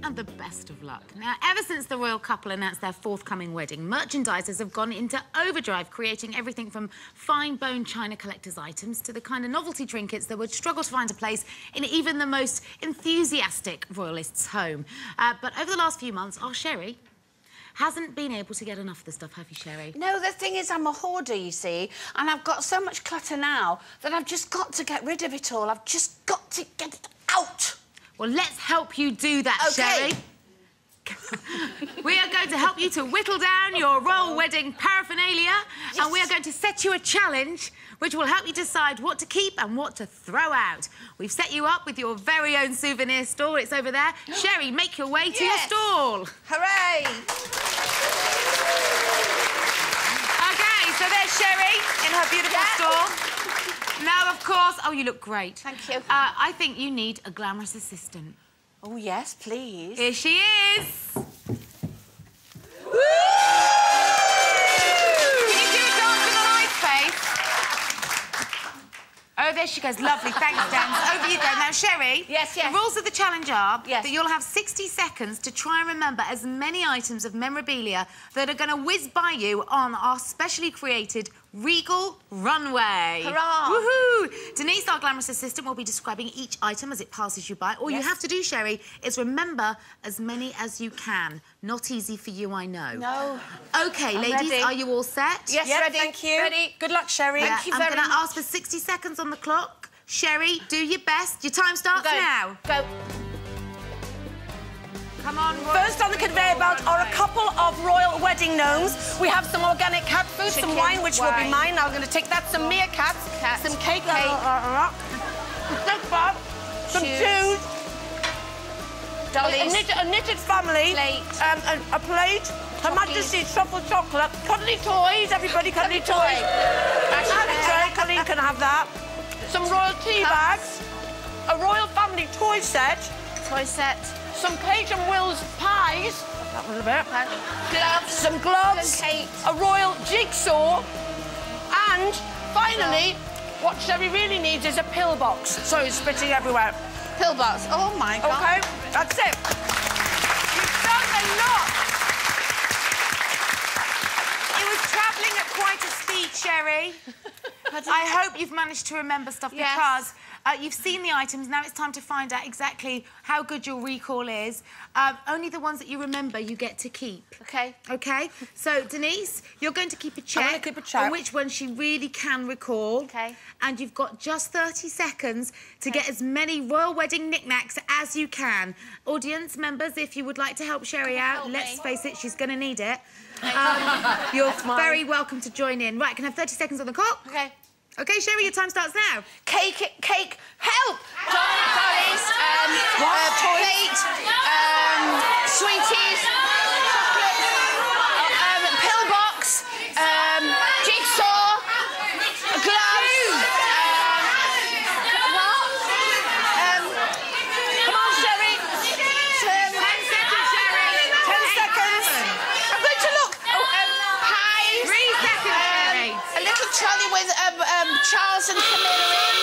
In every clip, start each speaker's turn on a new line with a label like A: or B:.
A: And the best of luck. Now, ever since the royal couple announced their forthcoming wedding, merchandisers have gone into overdrive, creating everything from fine bone china collector's items to the kind of novelty trinkets that would struggle to find a place in even the most enthusiastic royalist's home. But over the last few months, our Sherry hasn't been able to get enough of the stuff, have you, Sherry?
B: No, the thing is, I'm a hoarder, you see, and I've got so much clutter now that I've just got to get rid of it all. I've just got to get it out.
A: Well, let's help you do that,
B: okay.
A: Sherry. We are going to help you to whittle down your royal wedding paraphernalia, yes. And we are going to set you a challenge which will help you decide what to keep and what to throw out. We've set you up with your very own souvenir stall. It's over there. Sherry, make your way to your stall.
B: Hooray!
A: OK, so there's Sherry in her beautiful stall. Now, of course... Oh, you look great.
B: Thank you.
A: I think you need a glamorous assistant.
B: Oh, yes, please.
A: Here she is. Woo! Can you do a dance in a light face? Oh, there she goes. Lovely. Thanks, Dan. Over you go. Now, Sherry.
B: Yes, yes.
A: The rules of the challenge are
B: that
A: you'll have 60 seconds to try and remember as many items of memorabilia that are going to whiz by you on our specially created Regal Runway.
B: Hurrah!
A: Woohoo! Denise, our glamorous assistant, will be describing each item as it passes you by. All you have to do, Sherry, is remember as many as you can. Not easy for you, I know.
B: No.
A: OK,
B: I'm
A: ladies,
B: ready.
A: are you all set?
B: Yes,
C: yep,
B: ready.
C: Thank you.
B: Ready.
C: Good luck, Sherry.
A: Yeah,
B: Thank you
A: I'm
B: very
A: going to
B: much.
A: ask for 60 seconds on the clock. Sherry, do your best. Your time starts now.
B: Go.
A: Come on,
C: First on the conveyor belt are a couple of royal wedding gnomes. We have some organic cat food, some wine, which will be mine. Now I'm going to take that, some meerkats, some cake, some shoes, a knitted family, a plate, Her Majesty's truffle chocolate, cuddly toys, everybody, cuddly toys. Colleen can have that. Some royal tea bags, a royal family toy set. Some Kate and Will's pies. That was a bit.
B: Gloves.
C: Some gloves. A royal jigsaw. And, finally, what Sherry really needs is a pillbox. Sorry, spitting everywhere.
B: Pillbox. Oh, my God.
C: OK, that's it.
A: You've done a lot. It was travelling at quite a speed, Sherry. I hope you've managed to remember stuff because you've seen the items. Now it's time to find out exactly how good your recall is. Only the ones that you remember you get to keep.
B: OK.
A: OK? So, Denise, you're going to keep a check,
C: I'm going to keep a check
A: on which one she really can recall.
B: OK.
A: And you've got just 30 seconds to get as many royal wedding knickknacks as you can. Audience members, if you would like to help Sherry out, let's face it, she's going to need it. You're very welcome to join in. Right, can I have 30 seconds on the clock?
B: OK.
A: OK, Sherry, your time starts now.
B: Cake, help! Dollies, plate, sweeties, chocolate, pillbox, jigsaw, gloves, come on, Sherry.
A: 10 seconds, Sherry.
C: 10 seconds.
B: I'm going to look. Pies.
A: 3 seconds, Sherry.
B: A little trolley with Charles and Camilla in.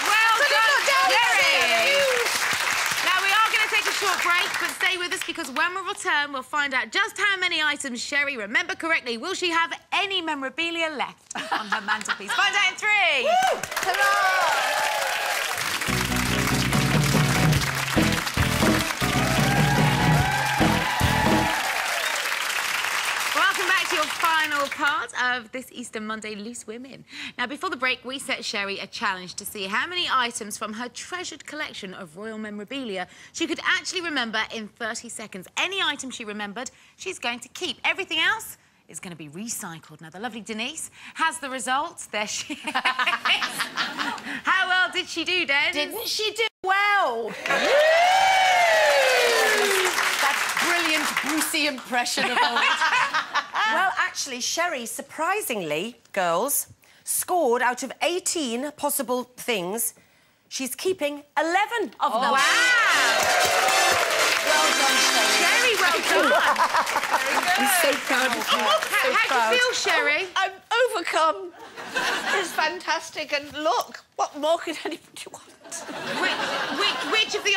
A: Well done, Sherry. Now, we are going to take a short break, but stay with us because when we return, we'll find out just how many items Sherry remembered correctly. Will she have any memorabilia left on her mantelpiece? Find out in 3.
B: Woo! Hurrah!
A: Welcome back to your final part of this Easter Monday Loose Women. Now, before the break, we set Sherry a challenge to see how many items from her treasured collection of royal memorabilia she could actually remember in 30 seconds. Any item she remembered, she's going to keep. Everything else is going to be recycled. Now, the lovely Denise has the results. There she is. How well did she do, Den?
B: Didn't she do well?
C: That brilliant Brucey impression of old. Well, actually, Sherry, surprisingly, girls, scored out of 18 possible things. She's keeping 11 of them.
A: Wow!
B: Well done, Sherry.
A: Very well done.
C: I'm so proud of you.
A: How do you feel, Sherry?
B: I'm overcome. It's fantastic, and look, what more could anybody want?
A: Which of the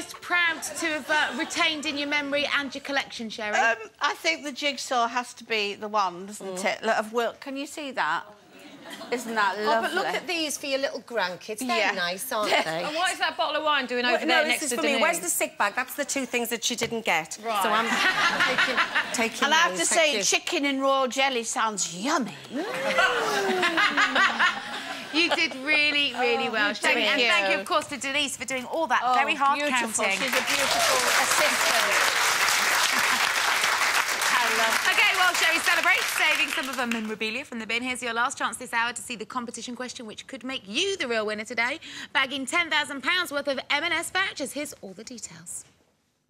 A: most proud to have retained in your memory and your collection, Sherry?
B: I think the jigsaw has to be the one, doesn't it? Look, of Will. Can you see that? Isn't that lovely?
D: Oh, but look at these for your little grandkids. They're nice, aren't they?
C: And what is that bottle of wine doing over there next to
D: this is for me. Where's the sick bag? That's the two things that she didn't get.
C: Right.
D: So I'm taking
B: And I have to
D: those.
B: say, chicken in royal jelly sounds yummy.
A: You did really, really well, Sherry.
B: thank
A: And
B: you.
A: thank you, of course, to Denise for doing all that very hard
B: beautiful.
A: counting.
B: She's a beautiful assistant.
A: OK, well, Sherry celebrates saving some of her memorabilia from the bin. Here's your last chance this hour to see the competition question, which could make you the real winner today, bagging £10,000 worth of M&S vouchers. Here's all the details.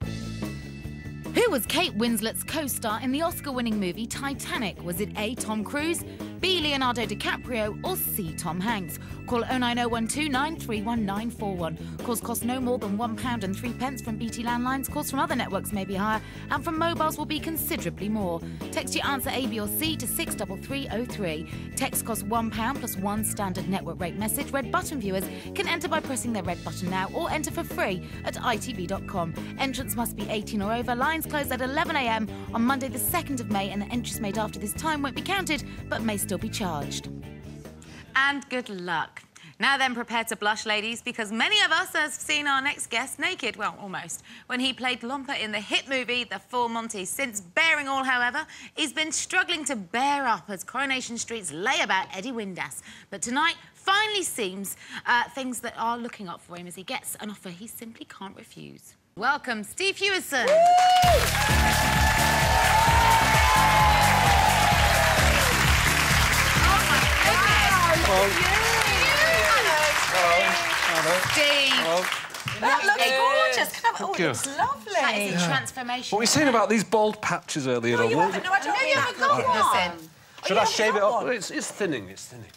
A: Who was Kate Winslet's co-star in the Oscar-winning movie Titanic? Was it A, Tom Cruise, B, Leonardo DiCaprio, or C, Tom Hanks? Call 09012931941. Calls cost no more than £1.03 from BT landlines. Calls from other networks may be higher, and from mobiles will be considerably more. Text your answer A, B or C to 63303. Text costs £1 plus one standard network rate message. Red button viewers can enter by pressing their red button now or enter for free at itv.com. Entrance must be 18 or over. Lines close at 11 a.m. on Monday the 2nd of May, and the entries made after this time won't be counted but may still be charged. And good luck. Now then, prepare to blush, ladies, because many of us have seen our next guest naked, well, almost, when he played Lomper in the hit movie The Full Monty. Since bearing all, however, he's been struggling to bear up as Coronation Street's layabout Eddie Windass. But tonight finally seems things that are looking up for him as he gets an offer he simply can't refuse. Welcome, Steve Hewison.
D: That looks gorgeous. Oh, it looks lovely.
A: That is a transformation.
E: What were you saying about these bald patches earlier?
D: No, you haven't. No, I don't mean that.
B: got one.
E: Should I shave it up? It's thinning, it's thinning.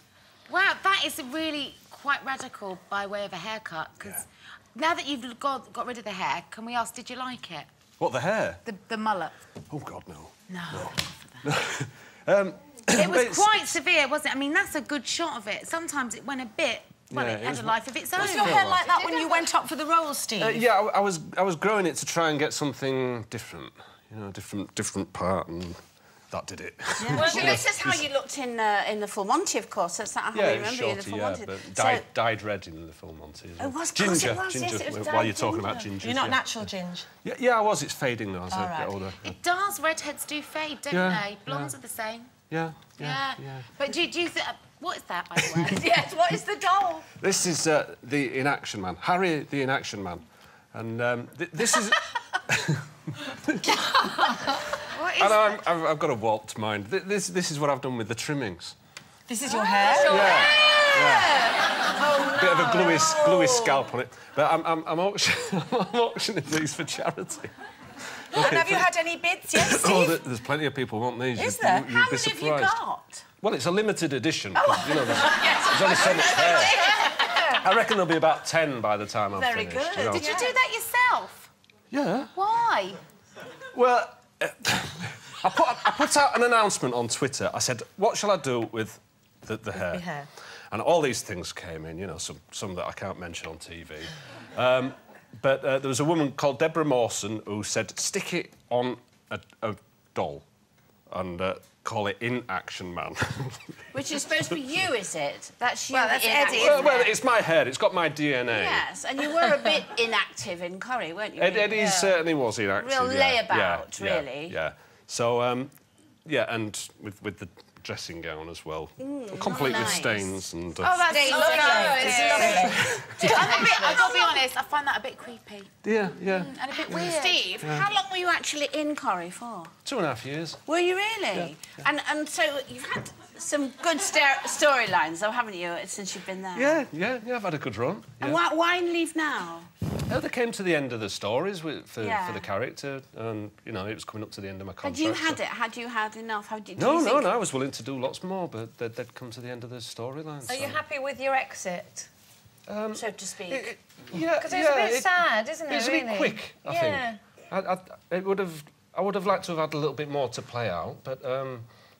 A: Wow, that is really quite radical by way of a haircut, because now that you've got rid of the hair, can we ask, did you like it?
E: What, the hair?
A: The mullet?
E: Oh, God, no.
A: No.
E: It
A: was quite severe, wasn't it? I mean, that's a good shot of it. Sometimes it went a bit... Well,
E: Yeah,
A: it
E: it
A: had
E: was-
A: a life of its own.
D: Was your hair like that when you went up for the role, Steve?
E: Yeah, I was growing it to try and get something different, you know, different part, and that did it.
B: Yeah. Well, this is how you looked in the Full Monty, of course. That's not how
E: Yeah,
B: we
E: it was
B: remember you in the
E: shorty,
B: Full
E: yeah,
B: Monty.
E: but
B: So-
E: dyed red in the Full Monty.
B: It was,
E: ginger,
B: yes, it was,
E: ginger.
B: yes, it was
E: while
B: dyed
E: you're talking
B: ginger.
E: about ginger.
D: You're not natural, Ginge.
E: Yeah, I was. It's fading though as I
D: right.
E: get older.
A: It does. Redheads do fade, don't they? Blondes are the same.
E: Yeah.
A: But do you think... What is that, by the way?
B: Yes, what is the doll?
E: This is the Inaction Man, Harry the Inaction Man, and this is.
A: What is
E: And I've got a warped mind. This is what I've done with the trimmings.
D: This is your hair?
E: Yeah. Oh, no. Bit of a gluey scalp on it, but I'm auctioning these for charity.
D: And have you had any bids yet, Steve?
E: Oh, there's plenty of people want these.
D: Is there?
E: You'd
B: How
E: be
B: many
E: surprised.
B: have you got?
E: Well, it's a limited edition. 'Cause, you know, there's only so much hair. I reckon there'll be about 10 by the time I'm
B: Very
E: finished.
B: good.
E: You know?
A: Did you do that yourself?
E: Yeah.
A: Why?
E: Well, I put out an announcement on Twitter. I said, what shall I do with the hair?
D: Your hair.
E: And all these things came in, you know, some that I can't mention on TV. But there was a woman called Deborah Mawson who said, stick it on a doll and call it Inaction Man.
B: Which is supposed to be you, is it? That's you.
A: Well, that's
B: in
A: Eddie,
B: action.
E: Well, it's my hair. It's got my DNA.
B: Yes, and you were a bit inactive in Corrie, weren't you?
E: Eddie certainly was inactive.
B: Real
E: yeah.
B: layabout,
E: Yeah,
B: really.
E: Yeah. So, yeah, and with the dressing gown as well, complete with
B: nice.
E: stains and.
A: Oh, that's
D: It's
A: lovely.
D: lovely.
A: I've got to be honest, I find that a bit creepy
E: yeah.
A: and a bit weird.
B: Steve, how long were you actually in Corrie for?
E: 2.5 years.
B: Were you really? Yeah. And so you've had some good storylines, though, haven't you, since you've been there?
E: Yeah. I've had a good run. Yeah.
B: And why leave now?
E: They came to the end of the stories for
B: Yeah.
E: the character, and you know it was coming up to the end of my contract.
B: Had you had
E: so-
B: it? Had you had enough? Did you
E: No.
B: think...
E: I was willing to do lots more, but they'd come to the end of the storylines.
C: Are you happy with your exit?
B: So to speak.
E: Yeah,
C: Because it's a bit sad, isn't it?
E: It's a bit
C: really?
E: quick, I think. I would have liked to have had a little bit more to play out, but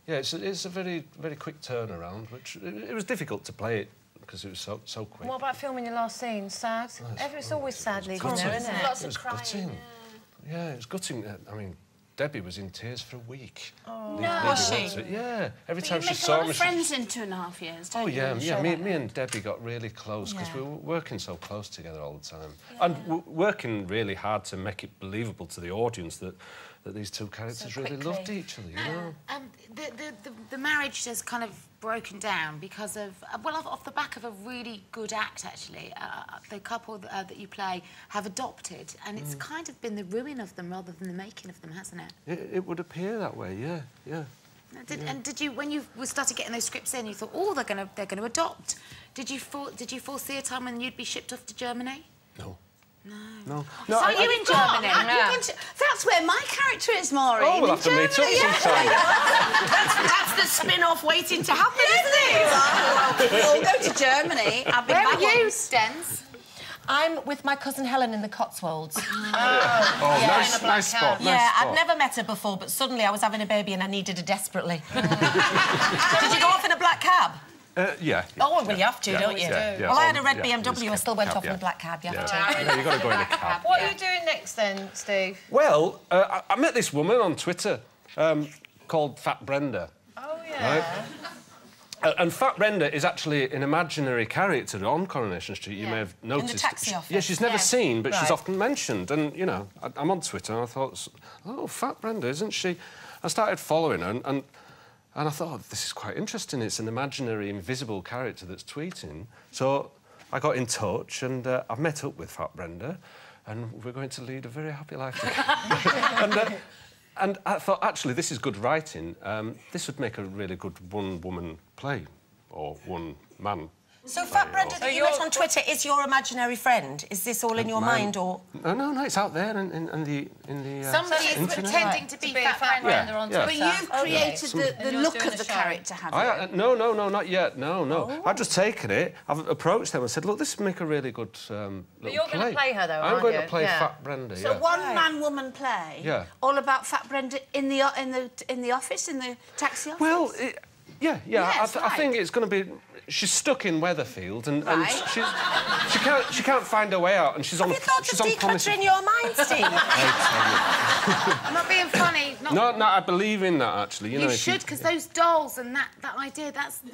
E: yeah, it's a very quick turnaround, which it was difficult to play it because it was so quick.
D: What about filming your last scene? Sad? It's always sad leaving there, isn't it?
B: Lots
E: It
B: of
E: was
B: crying.
E: gutting. Yeah, it was gutting. I mean, Debbie was in tears for a week.
B: No.
D: Was she?
E: Yeah. Every
B: But
E: time
B: you
E: she
B: make a
E: saw
B: lot
E: me,
B: of friends in 2.5 years, don't
E: oh
B: you?
E: yeah,
B: on a
E: yeah.
B: show
E: Me,
B: like
E: me
B: that?
E: and Debbie got really close because
D: Yeah.
E: we were working so close together all the time, and working really hard to make it believable to the audience that these two characters really loved each other. You know.
A: The marriage has kind of broken down because of off the back of a really good act actually. The couple that you play have adopted, and it's kind of been the ruin of them rather than the making of them, hasn't it?
E: It would appear that way. Yeah, yeah.
A: And did you, when you started getting those scripts in, you thought, oh, they're going to adopt? Did you foresee a time when you'd be shipped off to Germany?
E: No.
A: No.
E: No.
A: So are you in Germany?
B: That's where my character is, Maureen.
E: Oh, we'll have to meet up sometime.
C: That's the spin-off waiting to happen, isn't it?
B: We'll go to Germany. I'll be
A: Where
B: back
A: are you,
B: once.
A: Stens?
D: I'm with my cousin Helen in the Cotswolds.
E: Oh, nice spot.
D: Yeah,
E: nice
D: I'd
E: spot.
D: never met her before, but suddenly I was having a baby and I needed her desperately. Did you go off in a black cab?
E: Yeah.
D: Oh, well, you have to, don't you?
E: Yeah,
D: Well, I had a
E: yeah,
D: red
E: yeah,
D: BMW, I
E: just
D: still went
E: cab,
D: off in
E: yeah.
D: a black cab, you have to.
E: Yeah, you've got to go in a cab.
C: What are you doing next then, Steve?
E: Well, I met this woman on Twitter called Fat Brenda.
C: Oh, yeah.
E: Right? And Fat Brenda is actually an imaginary character on Coronation Street. You may have noticed.
D: taxi office.
E: Yeah, she's never seen, but she's
D: Right.
E: often mentioned. And, you know, I'm on Twitter and I thought, oh, Fat Brenda, isn't she? I started following her and I thought, oh, this is quite interesting. It's an imaginary, invisible character that's tweeting. So I got in touch and I've met up with Fat Brenda and we're going to lead a very happy life together. And I thought, actually, this is good writing. This would make a really good one-woman play or one-man.
D: So Fat Brenda that you met on Twitter is your imaginary friend? Is this all in your mind, or...?
E: No, it's out there in the
A: Somebody is
E: internet.
A: pretending to be Fat Brenda on
E: Yeah.
A: Twitter.
B: But you've created the
C: you're
B: look
C: doing
B: of
C: a
B: the
C: show.
B: character, have you?
E: No, not yet. No. I've just taken it. I've approached them and said, look, this would make a really good little
C: But you're going to play her, though,
E: I'm
C: aren't
E: going
C: you?
E: to play
C: Yeah.
E: Fat Brenda,
B: So
E: yeah.
B: one-man woman play.
E: Yeah.
B: All about Fat Brenda in the office, in the taxi office.
E: Well, yeah.
B: Yes,
E: I think
B: right.
E: it's going to be... She's stuck in Weatherfield and
B: Right.
E: she can't find her way out and she's on...
D: Have you thought
E: she's
D: of
E: on promising...
D: decluttering your mind, Steve?
A: I'm not being funny.
E: No, I believe in that, actually. You know,
A: You
E: if
A: should, because those dolls and that idea, that's not